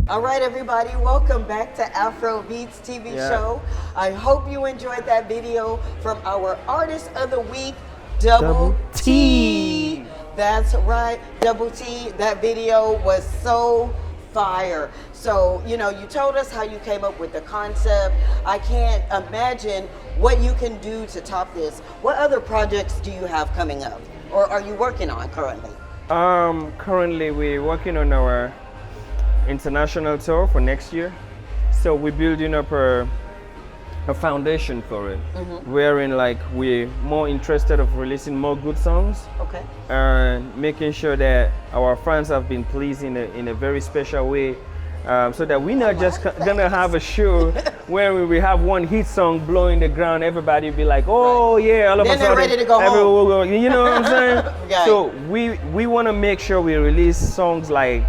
All right, everybody, welcome back to Afro Beats TV show. I hope you enjoyed that video from our Artist of the Week, Double T. That's right, Double T. That video was so fire. So, you know, you told us how you came up with the concept. I can't imagine what you can do to top this. What other projects do you have coming up, or are you working on currently? Currently we're working on our international tour for next year. So we're building up a foundation for it. Wherein like we're more interested of releasing more good songs. Okay. And making sure that our fans have been pleased in a very special way. So that we're not just gonna have a show where we have one hit song blowing the ground, everybody be like, oh yeah, all of a Then sudden, they're ready to go home. you know what I'm saying? Right. So we want to make sure we release songs like,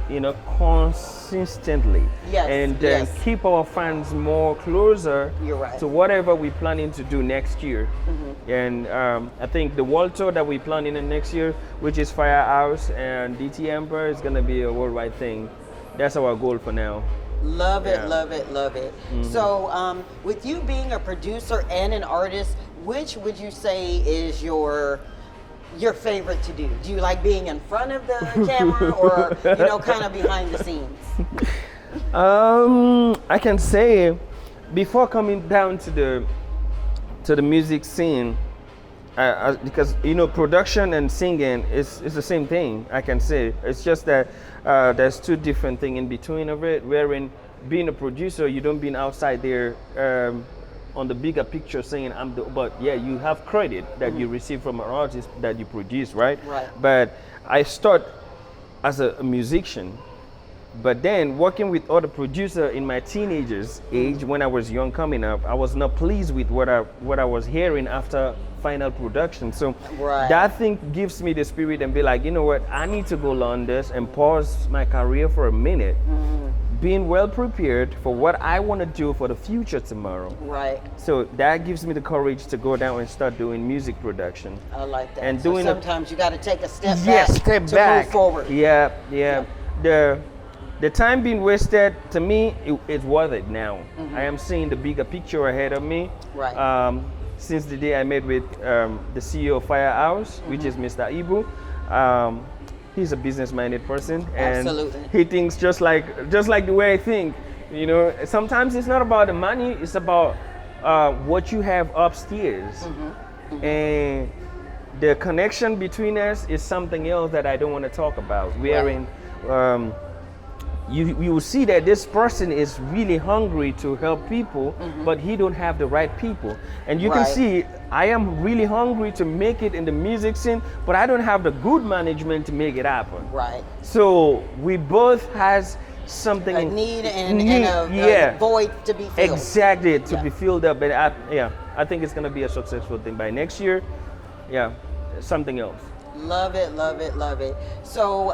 you know, consistently, and keep our fans more closer to whatever we're planning to do next year. And I think the world tour that we're planning in next year, which is Firehouse and DT Emperor, is gonna be a worldwide thing. That's our goal for now. Love it, love it, love it. So with you being a producer and an artist, which would you say is your favorite to do? Do you like being in front of the camera or, you know, kind of behind the scenes? I can say before coming down to the music scene, because you know production and singing is the same thing. I can say it's just that there's two different things in between of it. Wherein being a producer, you don't be outside there on the bigger picture saying but yeah, you have credit that you receive from an artist that you produce, right? Right. But I start as a musician, but then working with other producer in my teenagers age when I was young coming up, I was not pleased with what I was hearing after final production. So that thing gives me the spirit and be like, you know what, I need to go learn this and pause my career for a minute. Being well prepared for what I want to do for the future tomorrow. Right. So that gives me the courage to go down and start doing music production. I like that. And so doing sometimes you got to take a step back to move forward. Yeah. The time being wasted, to me, it's worth it now. I am seeing the bigger picture ahead of me. Right. Since the day I met with the CEO of Firehouse, which is Mr. Ibu. He's a business-minded person, and he thinks just like the way I think. You know, sometimes it's not about the money; it's about what you have upstairs, and the connection between us is something else that I don't want to talk about. Wherein you will see that this person is really hungry to help people, but he don't have the right people. And you can see I am really hungry to make it in the music scene, but I don't have the good management to make it happen. Right. So we both has something, a need and a void to be filled. Exactly, to be filled up. And I think it's gonna be a successful thing by next year. Yeah, something else. Love it, love it, love it. So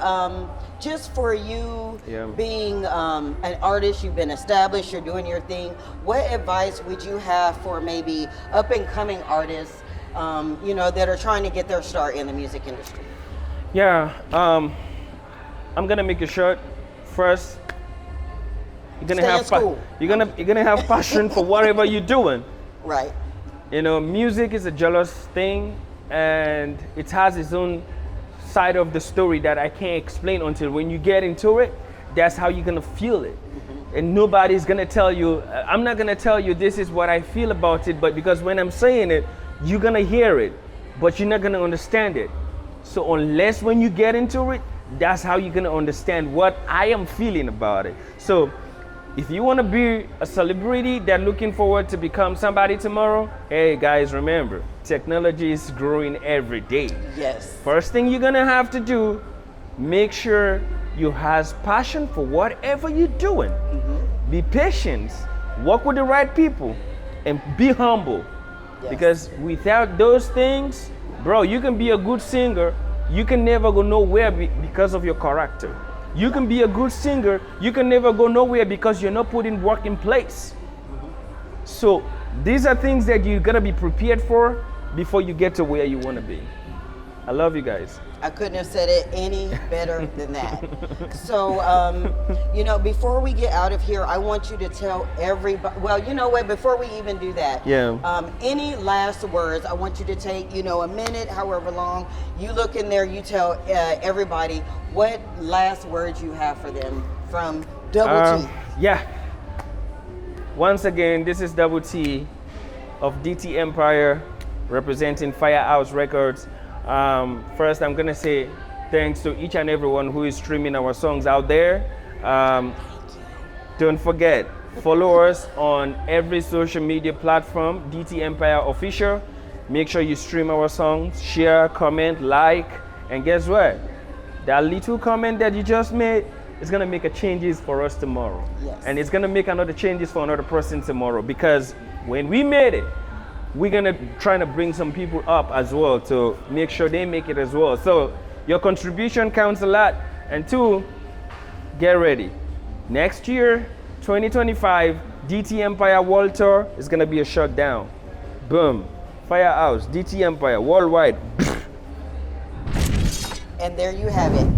just for you being an artist, you've been established, you're doing your thing, what advice would you have for maybe up and coming artists, you know, that are trying to get their start in the music industry? Yeah, I'm gonna make it short. First, you're gonna have passion for whatever you're doing. Right. You know, music is a jealous thing, and it has its own side of the story that I can't explain until when you get into it. That's how you're gonna feel it. And nobody's gonna tell you, I'm not gonna tell you this is what I feel about it, but because when I'm saying it, you're gonna hear it, but you're not gonna understand it. So unless when you get into it, that's how you're gonna understand what I am feeling about it. So if you wanna be a celebrity that looking forward to become somebody tomorrow, hey guys, remember, technology is growing every day. Yes. First thing you're gonna have to do, make sure you has passion for whatever you're doing. Be patient, work with the right people, and be humble. Yes. Because without those things, bro, you can be a good singer, you can never go nowhere because of your character. You can be a good singer, you can never go nowhere because you're not putting work in place. So these are things that you gotta be prepared for before you get to where you wanna be. I love you guys. I couldn't have said it any better than that. So, you know, before we get out of here, I want you to tell everybody, well, you know what, before we even do that, any last words, I want you to take, you know, a minute, however long, you look in there, you tell everybody what last words you have for them from Double T. Yeah. Once again, this is Double T of DT Empire, representing Firehouse Records. First, I'm gonna say thanks to each and everyone who is streaming our songs out there. Don't forget, follow us on every social media platform, DT Empire Official. Make sure you stream our songs, share, comment, like, and guess what? That little comment that you just made is gonna make a changes for us tomorrow. Yes. And it's gonna make another changes for another person tomorrow, because when we made it, we're gonna try to bring some people up as well to make sure they make it as well. So your contribution counts a lot. And two, get ready. Next year, 2025, DT Empire World Tour is gonna be a shutdown. Boom. Firehouse, DT Empire, worldwide. And there you have it.